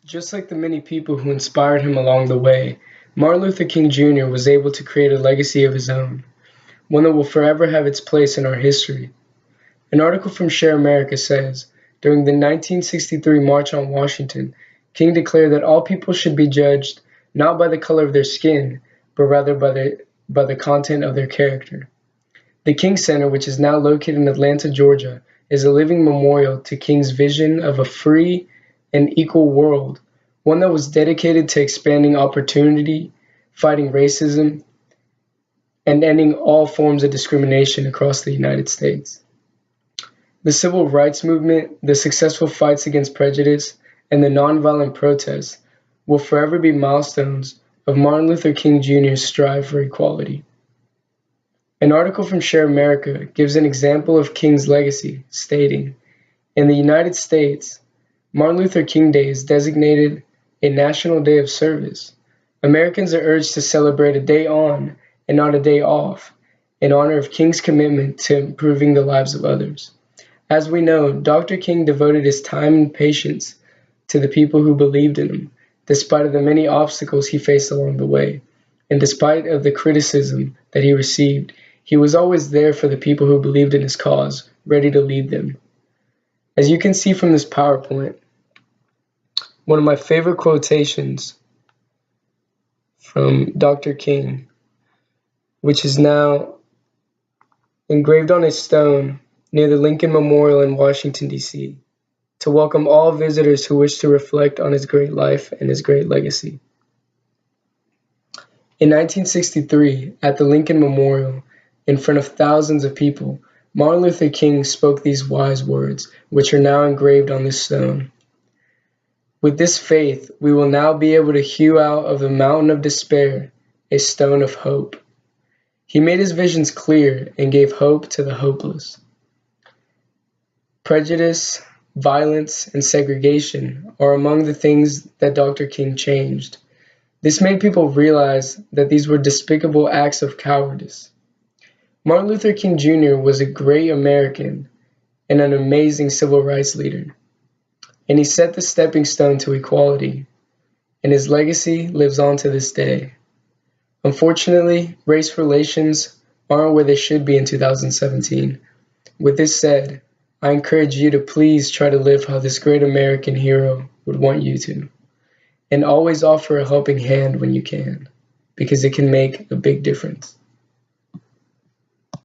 Just like the many people who inspired him along the way, Martin Luther King Jr. was able to create a legacy of his own, one that will forever have its place in our history. An article from Share America says, during the 1963 March on Washington, King declared that all people should be judged not by the color of their skin, but rather by the content of their character. The King Center, which is now located in Atlanta, Georgia, is a living memorial to King's vision of a free and equal world, one that was dedicated to expanding opportunity, fighting racism, and ending all forms of discrimination across the United States. The civil rights movement, the successful fights against prejudice, and the nonviolent protests will forever be milestones of Martin Luther King Jr.'s strive for equality. An article from Share America gives an example of King's legacy, stating, in the United States, Martin Luther King Day is designated a national day of service. Americans are urged to celebrate a day on and not a day off in honor of King's commitment to improving the lives of others. As we know, Dr. King devoted his time and patience to the people who believed in him, despite of the many obstacles he faced along the way, and despite of the criticism that he received, he was always there for the people who believed in his cause, ready to lead them. As you can see from this PowerPoint, one of my favorite quotations from Dr. King, which is now engraved on a stone near the Lincoln Memorial in Washington, D.C., to welcome all visitors who wish to reflect on his great life and his great legacy. In 1963, at the Lincoln Memorial, in front of thousands of people, Martin Luther King spoke these wise words, which are now engraved on this stone. With this faith, we will now be able to hew out of the mountain of despair a stone of hope. He made his visions clear and gave hope to the hopeless. Prejudice, violence, and segregation are among the things that Dr. King changed. This made people realize that these were despicable acts of cowardice. Martin Luther King Jr. was a great American and an amazing civil rights leader, and he set the stepping stone to equality, and his legacy lives on to this day. Unfortunately, race relations aren't where they should be in 2017. With this said, I encourage you to please try to live how this great American hero would want you to, and always offer a helping hand when you can, because it can make a big difference.